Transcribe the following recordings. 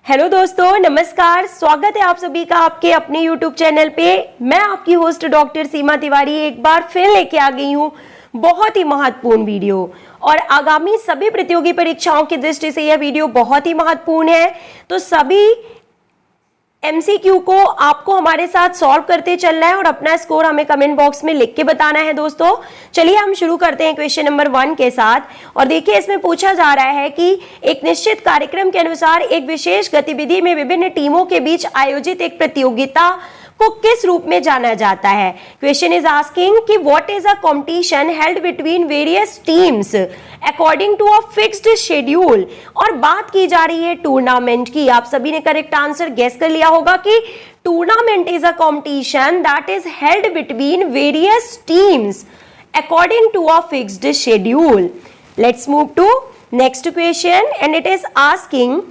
Hello दोस्तों, नमस्कार। स्वागत है आप सभी का आपके अपने YouTube चैनल पे। मैं आपकी होस्ट डॉक्टर सीमा तिवारी एक बार फिर लेके आ गई हूँ बहुत ही महत्वपूर्ण वीडियो। और आगामी सभी प्रतियोगी परीक्षाओं की दृष्टि से यह वीडियो बहुत ही महत्वपूर्ण है। तो सभी MCQ को आपको हमारे साथ सॉल्व करते चलना है और अपना स्कोर हमें कमेंट बॉक्स में लिख के बताना है। दोस्तों चलिए हम शुरू करते हैं क्वेश्चन नंबर 1 के साथ। और देखिए इसमें पूछा जा रहा है कि एक निश्चित कार्यक्रम के अनुसार एक विशेष गतिविधि में विभिन्न टीमों के बीच आयोजित एक प्रतियोगिता को किस रूप में जाना जाता है। क्वेश्चन इज आस्किंग कि what is a competition held between various teams according to a fixed schedule. और बात की जा रही है टूर्नामेंट की। आप सभी ने करेक्ट आंसर गेस कर लिया होगा कि tournament is a competition that is held between various teams according to a fixed schedule. Let's move to next question and it is asking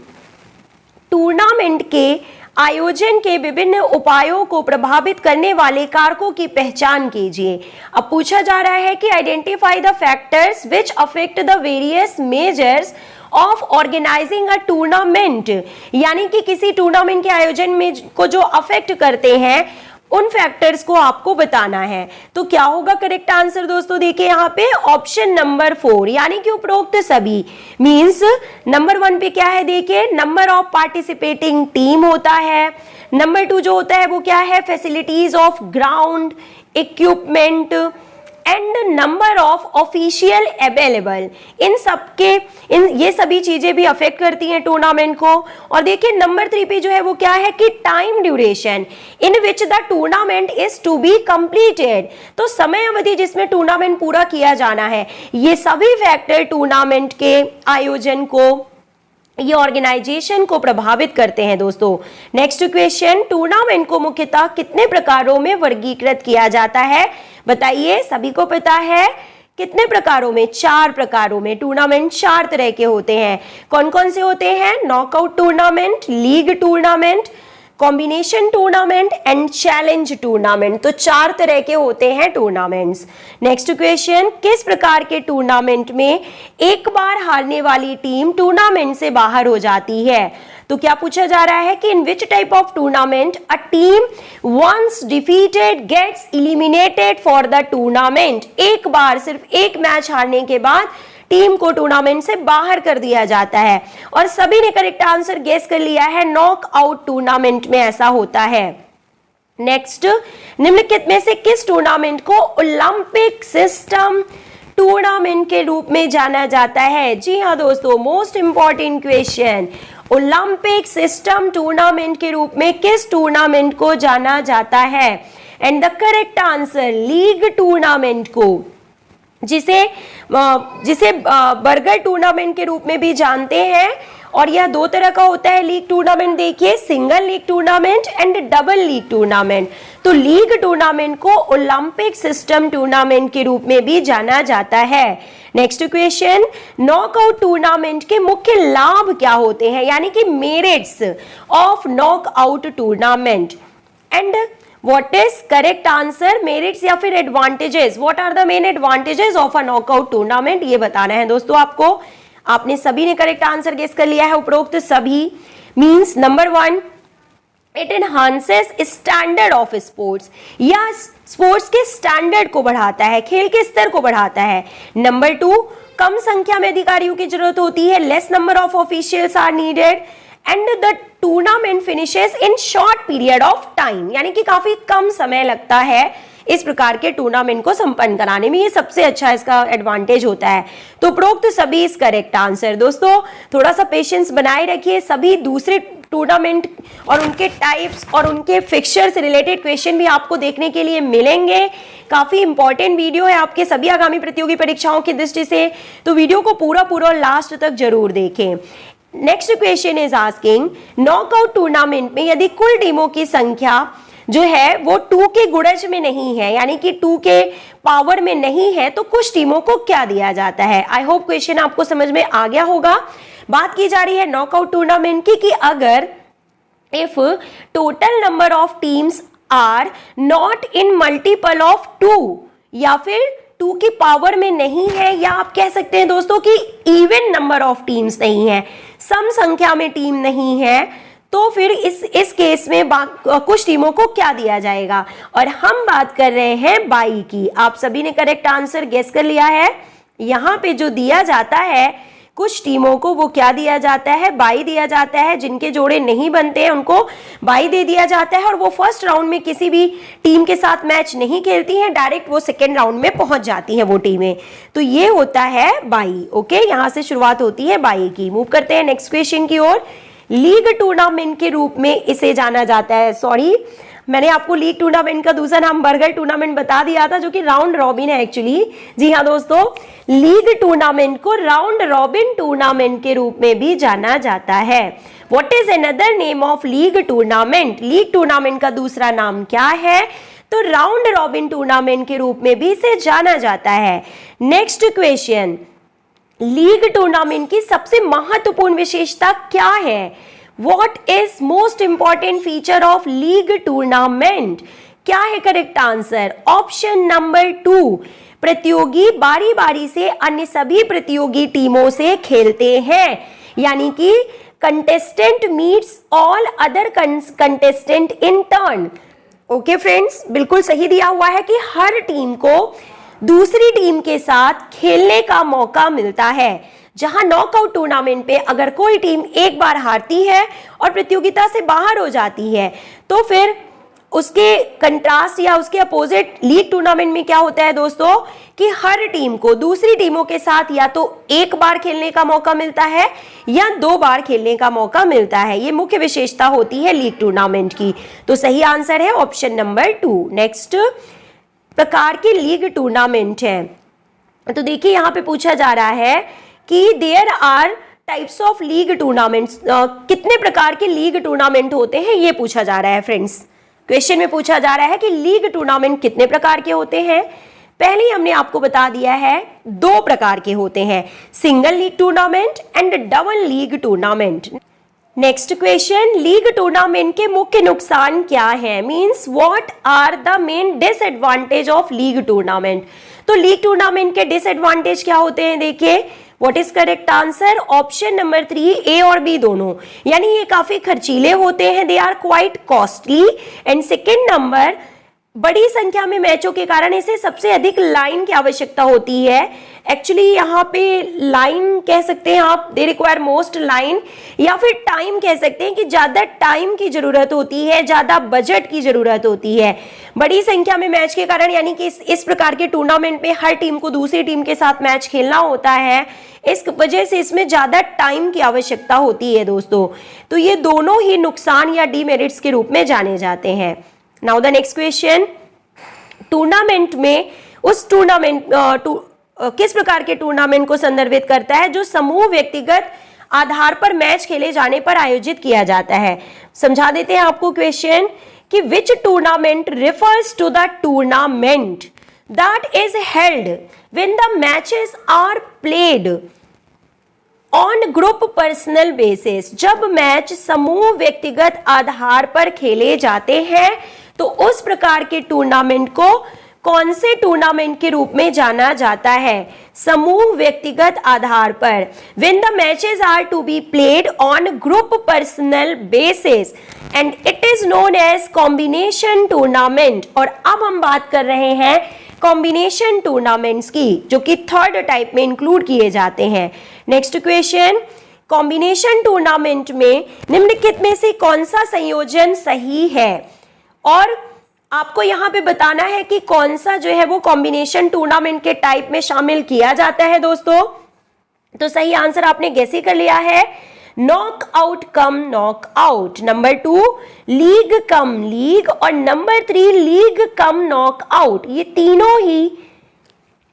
tournament के आयोजन के विभिन्न उपायों को प्रभावित करने वाले कारकों की पहचान कीजिए। अब पूछा जा रहा है कि identify the factors which affect the various measures of organising a tournament, यानी कि किसी टूर्नामेंट के आयोजन में को जो अफेक्ट करते हैं उन फैक्टर्स को आपको बताना है। तो क्या होगा करेक्ट आंसर दोस्तों? देखिए यहाँ पे ऑप्शन नंबर 4 यानी कि उपरोक्त सभी मींस नंबर 1 पे क्या है, देखिए नंबर ऑफ पार्टिसिपेटिंग टीम होता है। नंबर 2 जो होता है वो क्या है, facilities of ground, equipment and number of official available. ये सभी चीजें भी अफेक्ट करती हैं टूर्नामेंट को। और देखिए नंबर 3 पे जो है वो क्या है कि time duration in which the tournament is to be completed. तो समय अवधि जिसमें टूर्नामेंट पूरा किया जाना है, ये सभी फैक्टर टूर्नामेंट के आयोजन को, ये ऑर्गेनाइजेशन को प्रभावित करते हैं। दोस्तों नेक्स्ट क्वेश्चन, टूर्नामेंट को मुख्यतः कितने प्रकारों में वर्गीकृत किया जाता है? बताइए, सभी को पता है कितने प्रकारों में? 4 प्रकारों में। टूर्नामेंट 4 तरह के होते हैं। कौन कौन से होते हैं? Knockout tournament, league tournament, combination tournament and challenge tournament. तो 4 तरह के होते हैं टूर्नामेंट्स। नेक्स्ट क्वेश्चन, किस प्रकार के टूर्नामेंट में एक बार हारने वाली टीम टूर्नामेंट से बाहर हो जाती है? तो क्या पूछा जा रहा है कि in which type of tournament a team once defeated gets eliminated for the tournament. एक बार सिर्फ एक मैच हारने के बाद टीम को टूर्नामेंट से बाहर कर दिया जाता है। और सभी ने करेक्ट आंसर गेस कर लिया है, नॉकआउट टूर्नामेंट में ऐसा होता है। नेक्स्ट, निम्नलिखित में से किस टूर्नामेंट को ओलंपिक सिस्टम टूर्नामेंट के रूप में जाना जाता है? जी हाँ दोस्तों, most important question, Olympic system tournament के रूप में किस टूर्नामेंट को जाना जाता है? And the correct answer, league tournament को, जिसे बर्गर टूर्नामेंट के रूप में भी जानते हैं। और यह 2 तरह का होता है लीग टूर्नामेंट। देखिए single league tournament and double league tournament. तो लीग टूर्नामेंट को ओलंपिक सिस्टम टूर्नामेंट के रूप में भी जाना जाता है। नेक्स्ट क्वेश्चन, नॉकआउट टूर्नामेंट के मुख्य लाभ क्या होते हैं, यानी कि merits of knockout tournament. And what is correct answer, merits या फिर advantages? What are the main advantages of a knockout tournament, ये बताना है दोस्तों आपको। आपने सभी ने करेक्ट आंसर गेस कर लिया है, उपरोक्त सभी। Means number 1, it enhances standard of sports, या स्पोर्ट्स के स्टैंडर्ड को बढ़ाता है, खेल के स्तर को बढ़ाता है। नंबर 2, कम संख्या में अधिकारियों की जरूरत होती है, less number of officials are needed and the tournament finishes in short period of time, यानी कि काफी कम समय लगता है इस प्रकार के टूर्नामेंट को संपन्न कराने में। ये सबसे अच्छा इसका एडवांटेज होता है। तो उपरोक्त सभी इस करेक्ट आंसर। दोस्तों थोड़ा सा पेशेंस बनाए रखिए, सभी दूसरे टूर्नामेंट और उनके टाइप्स और उनके फिक्चर से रिलेटेड क्वेश्चन भी आपको देखने के लिए मिलेंगे। काफी इंपॉर्टेंट वीडियो है आपके सभी आगामी प्रतियोगी परीक्षाओं की दृष्टि से, तो वीडियो को पूरा लास्ट तक जरूर देखें। Next question is asking, knockout tournament में यदि कुल टीमों की संख्या जो है वो 2 के गुणज में नहीं है, यानी कि 2 के पावर में नहीं है, तो कुछ टीमों को क्या दिया जाता है? आई होप क्वेश्चन आपको समझ में आ गया होगा। बात की जा रही है नॉकआउट टूर्नामेंट की कि अगर if total number of teams are not in multiple of 2, या फिर 2 की पावर में नहीं है, या आप कह सकते हैं दोस्तों कि इवन नंबर ऑफ टीम्स नहीं है, सम संख्या में टीम नहीं है, तो फिर इस केस में कुछ टीमों को क्या दिया जाएगा, और हम बात कर रहे हैं बाई की। आप सभी ने करेक्ट आंसर गेस कर लिया है। यहाँ पे जो दिया जाता है कुछ टीमों को, वो क्या दिया जाता है, बाई दिया जाता है। जिनके जोड़े नहीं बनते हैं उनको बाई दे दिया जाता है, और वो फर्स्ट राउंड में किसी भी टीम के साथ मैच नहीं खेलती हैं, डायरेक्ट वो सेकेंड राउंड में पहुंच जाती हैं वो टीमें। तो ये होता है बाई। ओके, यहां से शुरुआत होती है बाई की। मूव करते हैं नेक्स्ट क्वेश्चन की ओर। लीग टूर्नामेंट के रूप में इसे जाना जाता है, सॉरी मैंने आपको लीग टूर्नामेंट का दूसरा नाम बर्गर टूर्नामेंट बता दिया था, जो कि राउंड रॉबिन है एक्चुअली। जी हाँ दोस्तों, लीग टूर्नामेंट को राउंड रॉबिन टूर्नामेंट के रूप में भी जाना जाता है। What is another name of league tournament? League tournament का दूसरा नाम क्या है? तो राउंड रॉबिन टूर्नामेंट के रूप में भी इसे जाना जाता है। नेक्स्ट क्वेश्चन, लीग टूर्नामेंट की सबसे महत्वपूर्ण विशेषता क्या है? What is most important feature of league tournament? क्या है करेक्ट आंसर? ऑप्शन नंबर 2, प्रतियोगी बारी बारी से अन्य सभी प्रतियोगी टीमों से खेलते हैं, यानी कि contestant meets all other contestant in turn. Okay friends, बिल्कुल सही दिया हुआ है कि हर टीम को दूसरी टीम के साथ खेलने का मौका मिलता है। जहां नॉकआउट टूर्नामेंट पे अगर कोई टीम एक बार हारती है और प्रतियोगिता से बाहर हो जाती है, तो फिर उसके कंट्रास्ट या उसके अपोजिट लीग टूर्नामेंट में क्या होता है दोस्तों, कि हर टीम को दूसरी टीमों के साथ या तो एक बार खेलने का मौका मिलता है या 2 बार खेलने का मौका मिलता है। ये मुख्य विशेषता होती है लीग टूर्नामेंट की। तो सही आंसर है ऑप्शन नंबर 2। नेक्स्ट प्रकार के लीग टूर्नामेंट है। तो देखिए यहाँ पे पूछा जा रहा है कि there are types of league tournaments, कितने प्रकार के लीग टूर्नामेंट होते हैं ये पूछा जा रहा है फ्रेंड्स। क्वेश्चन में पूछा जा रहा है कि लीग टूर्नामेंट कितने प्रकार के होते हैं। पहले ही हमने आपको बता दिया है 2 प्रकार के होते हैं, single league tournament and double league tournament. Next question, league tournament के मुख्य नुकसान क्या है? Means what are the main disadvantage of league tournament? तो लीग टूर्नामेंट के डिसएडवांटेज क्या होते हैं? देखिए, what is correct answer? Option number 3, A और बी दोनों, यानी ये काफी खर्चीले होते हैं, they are quite costly. And second number, बड़ी संख्या में मैचों के कारण इसे सबसे अधिक लाइन की आवश्यकता होती है। एक्चुअली यहाँ पे लाइन कह सकते हैं आप, दे रिक्वायर मोस्ट लाइन, या फिर टाइम कह सकते हैं कि ज्यादा टाइम की जरूरत होती है, ज्यादा बजट की जरूरत होती है। बड़ी संख्या में मैच के कारण, यानी कि इस प्रकार के टूर्नामेंट में हर टीम को दूसरी टीम के साथ मैच खेलना होता है, इस वजह से इसमें ज्यादा टाइम की आवश्यकता होती है दोस्तों। तो ये दोनों ही नुकसान या डीमेरिट्स के रूप में जाने जाते हैं। Now the next question, tournament में उस टूर्नामेंट किस प्रकार के टूर्नामेंट को संदर्भित करता है जो समूह व्यक्तिगत आधार पर मैच खेले जाने पर आयोजित किया जाता है? समझा देते हैं आपको क्वेश्चन कि which tournament refers to the tournament that is held when the matches are played on group personal basis. जब मैच समूह व्यक्तिगत आधार पर खेले जाते हैं तो उस प्रकार के टूर्नामेंट को कौन से टूर्नामेंट के रूप में जाना जाता है? समूह व्यक्तिगत आधार पर। When the matches are to be played on group personal basis and it is known as combination tournament। और अब हम बात कर रहे हैं कॉम्बिनेशन टूर्नामेंट्स की, जो कि थर्ड टाइप में इंक्लूड किए जाते हैं। नेक्स्ट क्वेश्चन, कॉम्बिनेशन टूर्नामेंट में निम्नलिखित में से कौन सा संयोजन सही है? और आपको यहां पे बताना है कि कौन सा जो है वो कॉम्बिनेशन टूर्नामेंट के टाइप में शामिल किया जाता है दोस्तों। तो सही आंसर आपने गेस ही कर लिया है, knock out cum knock out. Number 2 league cum league, और number 3 league cum knock out. ये तीनों ही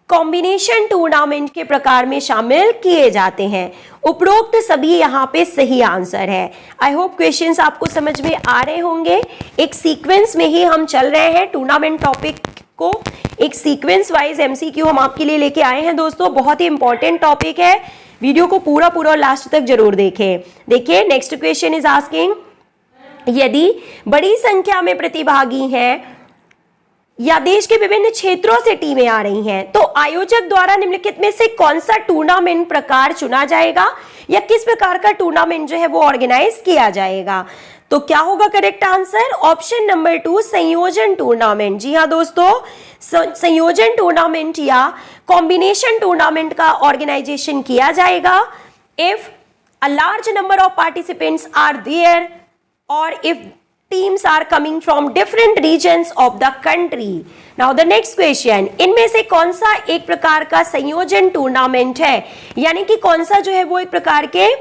कॉम्बिनेशन टूर्नामेंट के प्रकार में शामिल किए जाते हैं। उपरोक्त सभी यहाँ पे सही आंसर है। आई होप क्वेश्चंस आपको समझ में आ रहे होंगे। एक सीक्वेंस में ही हम चल रहे हैं, टूर्नामेंट टॉपिक को एक सीक्वेंस वाइज एमसीक्यू हम आपके लिए लेके आए हैं दोस्तों। बहुत ही इंपॉर्टेंट टॉपिक है, वीडियो को पूरा लास्ट तक जरूर देखें। देखिए, नेक्स्ट क्वेश्चन इज आस्किंग, यदि बड़ी संख्या में प्रतिभागी हैं या देश के विभिन्न क्षेत्रों से टीमें आ रही हैं, तो आयोजक द्वारा निम्नलिखित में से कौन सा टूर्नामेंट प्रकार चुना जाएगा या किस प्रकार का टूर्नामेंट जो है वो ऑर्गेनाइज किया जाएगा? तो क्या होगा करेक्ट आंसर? ऑप्शन नंबर 2, संयोजन टूर्नामेंट। जी हाँ दोस्तों, संयोजन टूर्नामेंट या कॉम्बिनेशन टूर्नामेंट का ऑर्गेनाइजेशन किया जाएगा if a large number of participants are there और if teams are coming from different regions of the country. Now the next question, इनमें से कौन सा एक प्रकार का संयोजन टूर्नामेंट है, यानी कि कौन सा जो है वो एक प्रकार के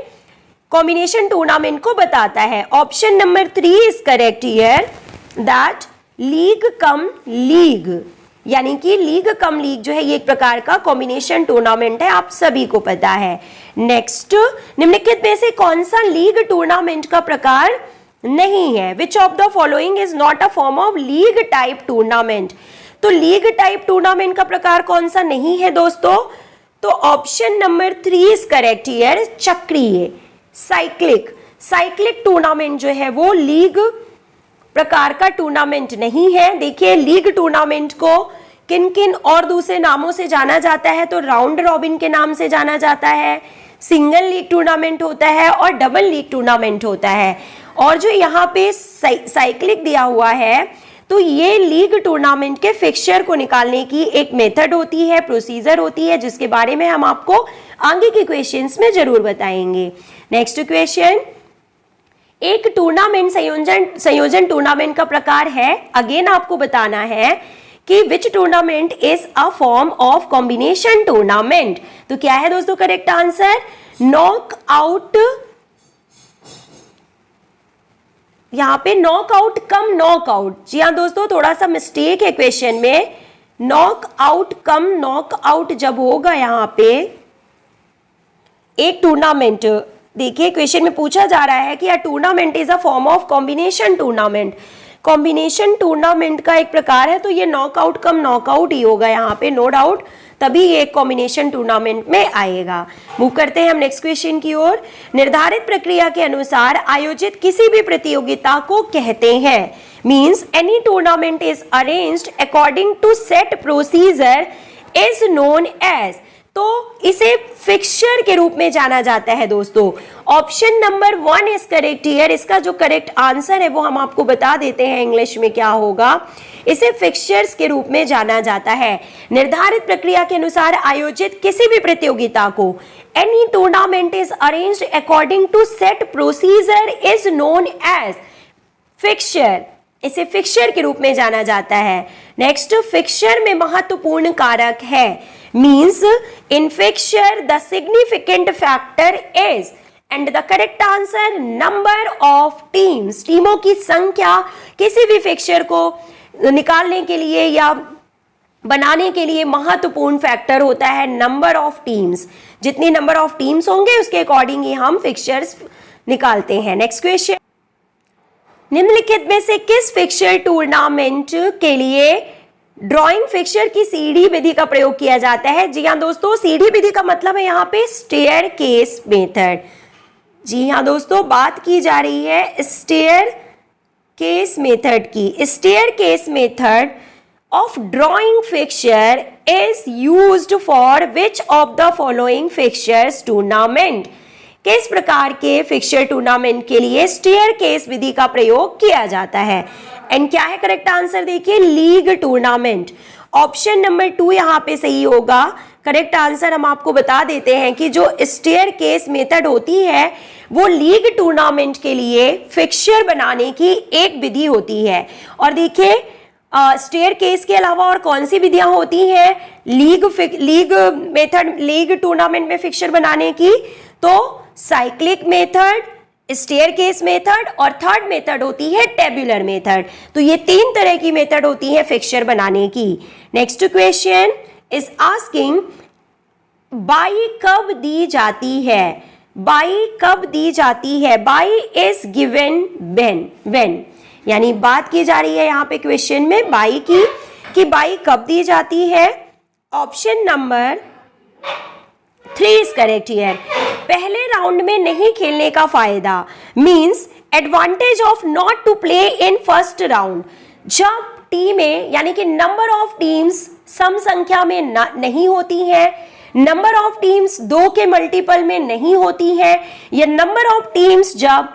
कॉम्बिनेशन टूर्नामेंट को बताता है? Option number 3 is correct here, that league cum league, यानी कि लीग कम लीग जो है ये एक प्रकार का कॉम्बिनेशन टूर्नामेंट है, आप सभी को पता है। नेक्स्ट, निम्नलिखित में से कौन सा लीग टूर्नामेंट का प्रकार नहीं है? विच of the following is not a form of league type tournament? तो लीग टाइप टूर्नामेंट का प्रकार कौन सा नहीं है दोस्तों? तो option number 3 is correct here, चक्रीय, साइक्लिक टूर्नामेंट जो है वो लीग प्रकार का टूर्नामेंट नहीं है। देखिए, लीग टूर्नामेंट को किन किन और दूसरे नामों से जाना जाता है? तो राउंड रॉबिन के नाम से जाना जाता है, सिंगल लीग टूर्नामेंट होता है और डबल लीग टूर्नामेंट होता है। और जो यहाँ पे साइक्लिक दिया हुआ है, तो ये लीग टूर्नामेंट के फिक्सचर को निकालने की एक मेथड होती है, प्रोसीजर होती है, जिसके बारे में हम आपको आगे के क्वेश्चंस में जरूर बताएंगे। नेक्स्ट क्वेश्चन, एक टूर्नामेंट संयोजन टूर्नामेंट का प्रकार है, अगेन आपको बताना है कि which tournament is a form of combination tournament. तो क्या है दोस्तों करेक्ट आंसर? नॉकआउट, यहां पे नॉकआउट कम नॉकआउट। जी हाँ दोस्तों, थोड़ा सा मिस्टेक है क्वेश्चन में, नॉकआउट कम नॉकआउट जब होगा यहाँ पे एक टूर्नामेंट। देखिए, क्वेश्चन में पूछा जा रहा है कि a tournament is a form of combination tournament, combination tournament का एक प्रकार है, तो ये नॉकआउट कम नॉकआउट ही होगा यहाँ पे, नो डाउट, तभी ये कॉम्बिनेशन टूर्नामेंट में आएगा। मूव करते हैं हम नेक्स्ट क्वेश्चन की ओर। निर्धारित प्रक्रिया के अनुसार आयोजित किसी भी प्रतियोगिता को कहते हैं, means any tournament is arranged according to set procedure is known as, तो इसे फिक्सचर के रूप में जाना जाता है दोस्तों। Option number 1 is correct here, इसका जो करेक्ट आंसर है वो हम आपको बता देते हैं इंग्लिश में क्या होगा। इसे फिक्सचर्स के रूप में जाना जाता है। निर्धारित प्रक्रिया के अनुसार आयोजित किसी भी प्रतियोगिता को, any tournament is arranged according to set procedure is known as fixture, इसे फिक्सचर के रूप में जाना जाता है। नेक्स्ट, फिक्सचर में महत्वपूर्ण कारक है, means in fixture the significant factor is, and the correct answer number of teams, टीमों की संख्या किसी भी फिक्सचर को निकालने के लिए या बनाने के लिए महत्वपूर्ण फैक्टर होता है नंबर ऑफ टीम्स। जितनी नंबर ऑफ टीम्स होंगे उसके अकॉर्डिंग ही हम फिक्सचर्स निकालते हैं। नेक्स्ट क्वेश्चन, निम्नलिखित में से किस फिक्सचर टूर्नामेंट के लिए ड्राइंग फिक्सचर की सीढ़ी विधि का प्रयोग किया जाता है? जी हाँ दोस्तों, सीढ़ी विधि का मतलब है यहाँ पे स्टेयर केस मेथड। जी हाँ दोस्तों, बात की जा रही है स्टेयर केस मेथड की। Staircase method of drawing fixture is used for which of the following fixtures tournament, किस प्रकार के फिक्सचर टूर्नामेंट के लिए स्टेयर केस विधि का प्रयोग किया जाता है? एंड क्या है करेक्ट आंसर? देखिए, लीग टूर्नामेंट। ऑप्शन नंबर 2 यहाँ पे सही होगा। करेक्ट आंसर हम आपको बता देते हैं कि जो स्टेयर केस मेथड होती है वो लीग टूर्नामेंट के लिए फिक्सचर बनाने की एक विधि होती है। और देखिए, स्टेयर केस के अलावा और कौन सी विधियां होती हैं लीग टूर्नामेंट में फिक्सचर बनाने की? तो cyclic method, staircase method और थर्ड मेथड होती है टेब्यूलर मेथड। तो ये 3 तरह की मेथड होती है फिक्सचर बनाने की। Next question is asking, by कब दी जाती है? बाई कब दी जाती है? बाई इज गिवन व्हेन, यानी बात की जा रही है यहाँ पे क्वेश्चन में बाई की, कि बाई कब दी जाती है? Option number 3 is correct here. पहले राउंड में नहीं खेलने का फायदा, means advantage of not to play in first round, जब टीमें यानी कि नंबर ऑफ टीम्स सम संख्या में नहीं होती हैं, नंबर ऑफ टीम्स 2 के मल्टीपल में नहीं होती हैं, या नंबर ऑफ टीम्स जब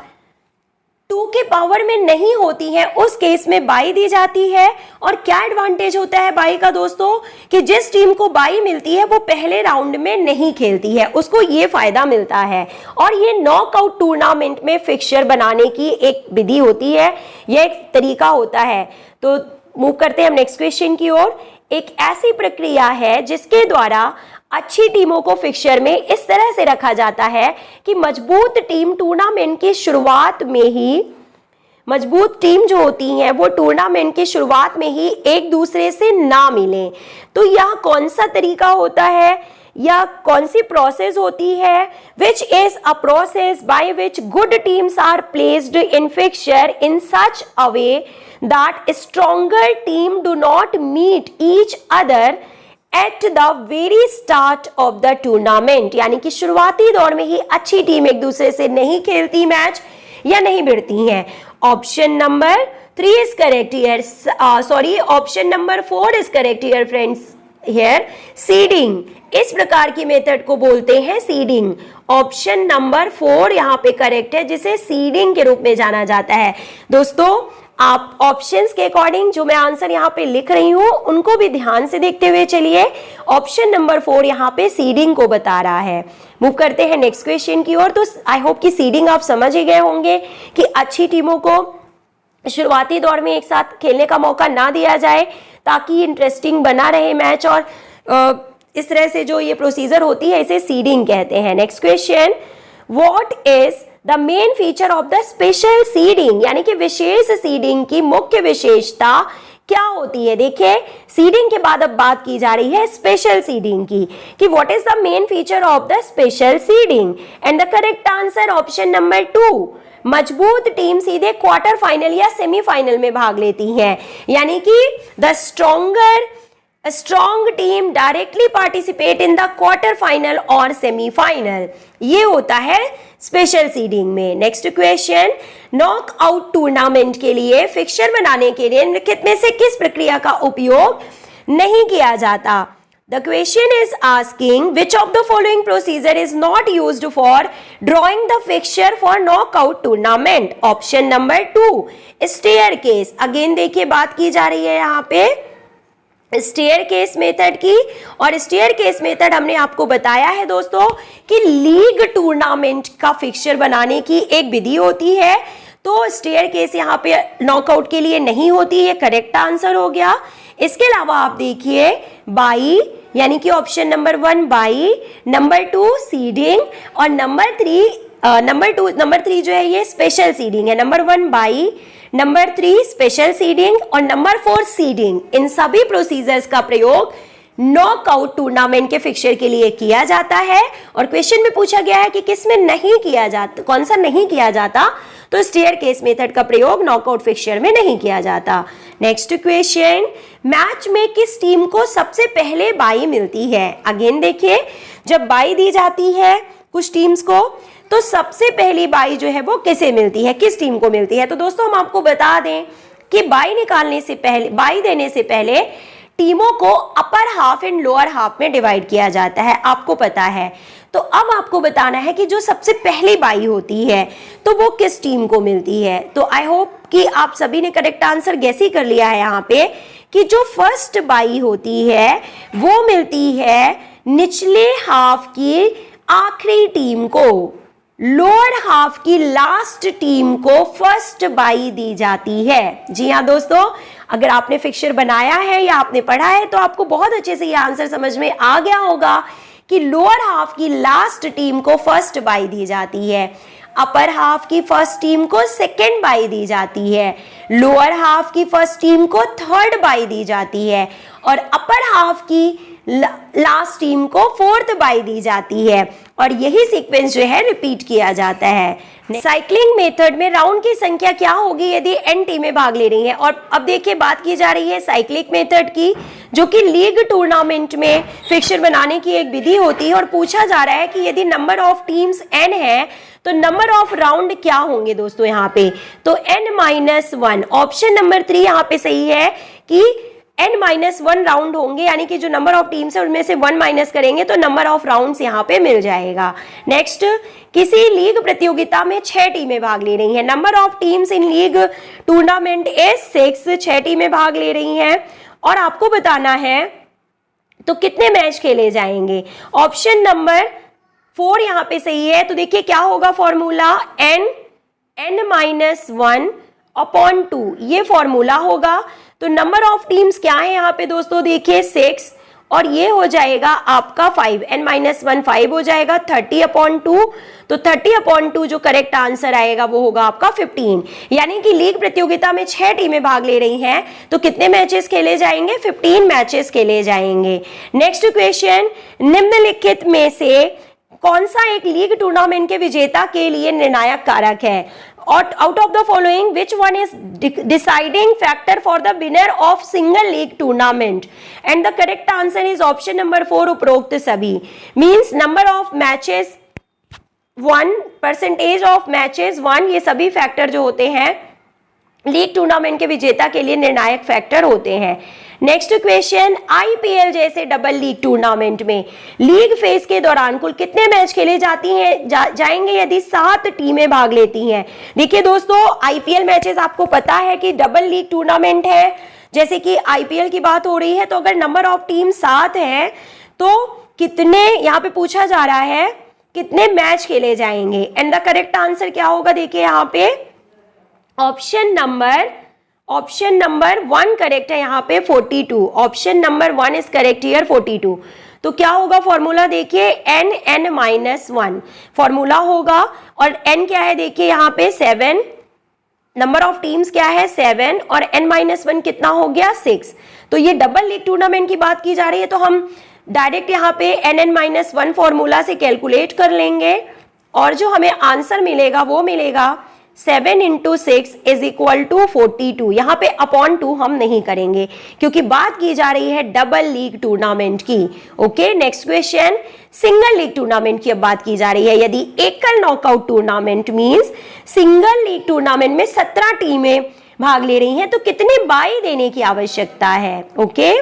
2 के पावर में नहीं होती है उस केस में बाई दी जाती है। और क्या एडवांटेज होता है बाई का दोस्तों कि जिस टीम को बाई मिलती है वो पहले राउंड में नहीं खेलती है, उसको ये फायदा मिलता है। और ये नॉकआउट टूर्नामेंट में फिक्सचर बनाने की एक विधि होती है, यह एक तरीका होता है। तो मूव करते हैं हम नेक्स्ट क्वेश्चन की ओर। एक ऐसी प्रक्रिया है जिसके द्वारा अच्छी टीमों को फिक्सचर में इस तरह से रखा जाता है कि मजबूत टीम टूर्नामेंट की शुरुआत में ही, मजबूत टीम जो होती हैं वो टूर्नामेंट की शुरुआत में ही एक दूसरे से ना मिलें। तो यह कौन सा तरीका होता है या कौन सी प्रोसेस होती है? Which is a process by which good teams are placed in fixture in such a way that stronger team do not meet each other at the very start of the tournament. यानी कि शुरुआती दौर में ही अच्छी team एक दूसरे से नहीं खेलती मैच या नहीं भिड़ती हैं। Option number 3 is correct here, sorry option number 4 is correct here friends. Here seeding, इस प्रकार की मेथड को बोलते हैं सीडिंग। ऑप्शन नंबर 4 यहाँ पे करेक्ट है, जिसे सीडिंग के रूप में जाना जाता है। दोस्तों आप ऑप्शंस के अकॉर्डिंग जो मैं आंसर यहाँ पे लिख रही हूं उनको भी ध्यान से देखते हुए चलिए। ऑप्शन नंबर 4 यहाँ पे सीडिंग को बता रहा है। मूव करते हैं नेक्स्ट क्वेश्चन की ओर। तो आई होप कि सीडिंग आप समझ ही गए होंगे कि अच्छी टीमों को शुरुआती दौर में एक साथ खेलने का मौका ना दिया जाए ताकि इंटरेस्टिंग बना रहे मैच, और इस तरह से जो ये प्रोसीजर होती है इसे सीडिंग कहते हैं। Next question, what is the main feature of the special seeding, यानी कि विशेष सीडिंग की मुख्य विशेषता क्या होती है? देखिए सीडिंग के बाद अब बात की जा रही है स्पेशल सीडिंग की, कि what is the main feature of the special seeding. And the correct answer option number 2, मजबूत टीम सीधे क्वार्टर फाइनल या सेमीफाइनल में भाग लेती हैं, यानी कि the strong team directly participate in the quarter final और सेमीफाइनल, ये होता है स्पेशल सीडिंग में। नेक्स्ट क्वेश्चन, नॉकआउट टूर्नामेंट के लिए फिक्सचर बनाने के लिए निम्नलिखित में से किस प्रक्रिया का उपयोग नहीं किया जाता? The question is asking which of the following procedure is not used for drawing the fixture for knockout tournament? Option number 2, staircase। Again देखिए बात की जा रही है यहाँ पे स्टेयरकेस मेथड की, और स्टेयरकेस मेथड हमने आपको बताया है दोस्तों कि लीग टूर्नामेंट का फिक्सचर बनाने की एक विधि होती है। तो स्टेयरकेस यहाँ पे नॉकआउट के लिए नहीं होती, ये करेक्ट आंसर हो गया। इसके अलावा आप देखिए बाई, यानी कि option number 1 by, number 2 seeding, और नंबर 3 जो है ये स्पेशल सीडिंग है। Number 1 by, number 3 special seeding और नंबर 4 सीडिंग। इन सभी प्रोसीजर्स का प्रयोग नॉकआउट टूर्नामेंट के फिक्सचर के लिए किया जाता है। और क्वेश्चन में पूछा गया है कि किस में नहीं किया जाता, कौन सा नहीं किया जाता? तो स्टेयरकेस मेथड का प्रयोग नॉकआउट फिक्सचर में नहीं किया जाता। नेक्स्ट क्वेश्चन, मैच में किस टीम को सबसे पहले बाई मिलती है? अगेन देखिए जब बाई दी जाती है कुछ टीम्स को तो सबसे पहली बाई जो है वो किसे मिलती है, किस टीम को मिलती है? तो दोस्तों हम आपको बता दें कि बाई निकालने से पहले, बाई देने से पहले टीमों को upper half and lower half में डिवाइड किया जाता है, आपको पता है। तो अब आपको बताना है कि जो सबसे पहली बाई होती है तो वो किस टीम को मिलती है। तो आई होप कि आप सभी ने करेक्ट आंसर गैस ही कर लिया है यहाँ पे कि जो फर्स्ट बाई होती है वो मिलती है निचले हाफ की आखिरी टीम को, लोअर हाफ की लास्ट टीम को फर्स्ट बाई दी जाती है। जी हाँ दोस्तों, अगर आपने फिक्सचर बनाया है या आपने पढ़ा है तो आपको बहुत अच्छे से ये आंसर समझ में आ गया होगा कि लोअर हाफ की लास्ट टीम को फर्स्ट बाई दी जाती है, अपर हाफ की फर्स्ट टीम को सेकेंड बाई दी जाती है, लोअर हाफ की फर्स्ट टीम को थर्ड बाई दी जाती है और अपर हाफ की लास्ट टीम को फोर्थ बाई दी जाती है। और यही सीक्वेंस जो है रिपीट किया जाता है। साइक्लिंग मेथड में राउंड की संख्या क्या होगी यदि n टीमें भाग ले रही हैं? और अब देखिए बात की जा रही है साइक्लिक मेथड की, जो कि लीग टूर्नामेंट में फिक्सचर बनाने की एक विधि होती है। और पूछा जा रहा है कि यदि नंबर ऑफ टीम्स n है तो नंबर ऑफ राउंड क्या होंगे दोस्तों यहाँ पे, तो n-1। ऑप्शन नंबर 3 यहाँ पे सही है कि n-1 राउंड होंगे, यानी कि जो नंबर ऑफ टीम्स है उनमें से 1 माइनस करेंगे तो नंबर ऑफ राउंड्स यहाँ पे मिल जाएगा। नेक्स्ट, किसी लीग प्रतियोगिता में 6 टीमें भाग ले रही हैं। Number of teams in league tournament is 6, 6 टीमें भाग ले रही हैं और आपको बताना है तो कितने मैच खेले जाएंगे। ऑप्शन नंबर 4 यहाँ पे सही है। तो देखिए क्या होगा फॉर्मूला, n-1/2 ये फॉर्मूला होगा। तो नंबर ऑफ टीम्स क्या है यहाँ पे दोस्तों, देखिए 6 और ये हो जाएगा आपका 5, n-1 5 हो जाएगा 30/2। तो 30/2 जो करेक्ट आंसर आएगा वो होगा आपका 15। यानी कि लीग प्रतियोगिता में 6 टीमें भाग ले रही हैं तो कितने मैचेस खेले जाएंगे, 15 मैचेस खेले जाएंगे। नेक्स्ट क्वेश्चन, निम्नलिखित में से कौन सा एक लीग टूर्नामेंट के विजेता के लिए निर्णायक कारक है। Out of the following which one is deciding factor for the winner of single league tournament, and the correct answer is option number 4 उपरोक्त सभी। Means number of matches 1, percentage of matches 1, ये सभी फैक्टर जो होते हैं league tournament के विजेता के लिए निर्णायक फैक्टर होते हैं। नेक्स्ट क्वेश्चन, आईपीएल जैसे डबल लीग टूर्नामेंट में लीग फेज के दौरान कुल कितने मैच खेले जाएंगे यदि 7 टीमें भाग लेती हैं। देखिए दोस्तों, आईपीएल मैचेस आपको पता है कि डबल लीग टूर्नामेंट है, जैसे कि आईपीएल की बात हो रही है। तो अगर नंबर ऑफ टीम 7 है तो कितने, यहाँ पे पूछा जा रहा है कितने मैच खेले जाएंगे, एंड द करेक्ट आंसर क्या होगा, देखिए यहाँ पे ऑप्शन नंबर 1 करेक्ट है यहाँ पे 42। Option number 1 is correct here 42। तो क्या होगा फॉर्मूला, देखिए n-1 फॉर्मूला होगा और n क्या है, देखिए यहाँ पे 7, नंबर ऑफ टीम्स क्या है 7 और n-1 कितना हो गया 6। तो ये डबल लीग टूर्नामेंट की बात की जा रही है तो हम डायरेक्ट यहाँ पे n-1 फॉर्मूला से कैलकुलेट कर लेंगे और जो हमें आंसर मिलेगा वो मिलेगा 7 × 6 = 42। यहाँ पे अपॉन 2 हम नहीं करेंगे क्योंकि बात की जा रही है डबल लीग टूर्नामेंट की। Okay, next question, single league tournament की अब बात की जा रही है। यदि एकल knockout tournament means single league tournament में 17 टीमें भाग ले रही हैं तो कितने बाई देने की आवश्यकता है। ओके,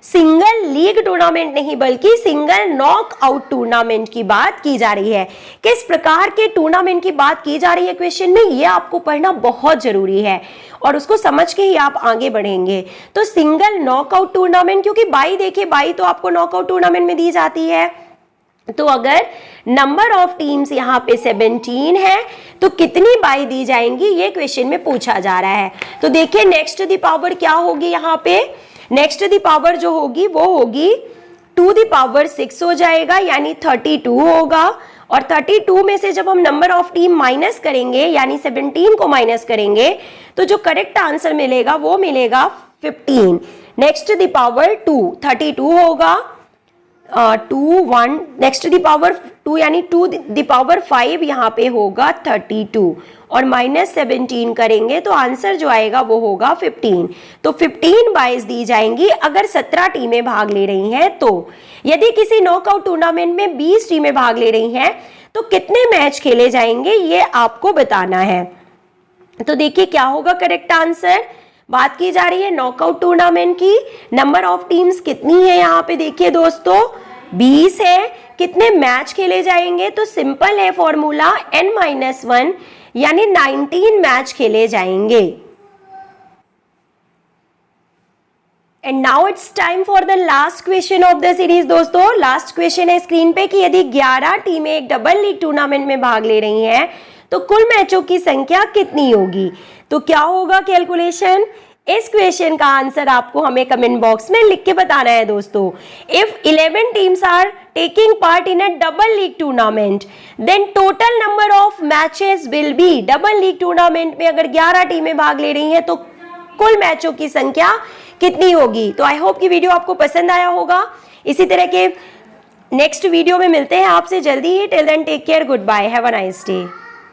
सिंगल लीग टूर्नामेंट नहीं बल्कि सिंगल नॉकआउट टूर्नामेंट की बात की जा रही है। किस प्रकार के टूर्नामेंट की बात की जा रही है क्वेश्चन में, ये आपको पढ़ना बहुत जरूरी है और उसको समझ के ही आप आगे बढ़ेंगे। तो सिंगल नॉकआउट टूर्नामेंट, क्योंकि बाई देखिए बाई तो आपको नॉकआउट टूर्नामेंट में दी जाती है। तो अगर नंबर ऑफ टीम्स यहाँ पे 17 है तो कितनी बाई दी जाएंगी, ये क्वेश्चन में पूछा जा रहा है। तो देखिए नेक्स्ट द पावर क्या होगी, यहाँ पे नेक्स्ट द पावर जो होगी वो होगी 2 द पावर 6 हो जाएगा, यानी 32 होगा। और 32 में से जब हम नंबर ऑफ टीम माइनस करेंगे यानी 17 को माइनस करेंगे तो जो करेक्ट आंसर मिलेगा वो मिलेगा 15। नेक्स्ट द पावर 2, 32 होगा 2 1, नेक्स्ट द पावर 2 यानी 2 द पावर 5 यहाँ पे होगा 32 और माइनस 17 करेंगे तो आंसर जो आएगा वो होगा 15। तो 15 बाइज दी जाएंगी अगर 17 टीमें भाग ले रही हैं। तो यदि किसी नॉकआउट टूर्नामेंट में 20 टीमें भाग ले रही हैं तो कितने मैच खेले जाएंगे ये आपको बताना है। तो देखिए क्या होगा करेक्ट आंसर, बात की जा रही है नॉकआउट टूर्नामेंट की, नंबर ऑफ टीम्स कितनी है यहाँ पे देखिए दोस्तों 20 है, कितने मैच खेले जाएंगे, तो सिंपल है फॉर्मूला n-1 यानी 19 मैच खेले जाएंगे। And now it's time for the last question of the series. दोस्तों लास्ट क्वेश्चन है स्क्रीन पे कि यदि 11 टीमें एक डबल लीग टूर्नामेंट में भाग ले रही हैं तो कुल मैचों की संख्या कितनी होगी। तो क्या होगा कैलकुलेशन, इस क्वेश्चन का आंसर आपको हमें कमेंट बॉक्स में लिख के बताना है दोस्तों। If 11 teams are taking part in a double league tournament then total number of matches will be, double league tournament में अगर 11 टीमें भाग ले रही हैं तो कुल मैचों की संख्या कितनी होगी। तो आई होप कि वीडियो आपको पसंद आया होगा। इसी तरह के नेक्स्ट वीडियो में मिलते हैं आपसे जल्दी ही। Till then take care, good bye, have a nice day.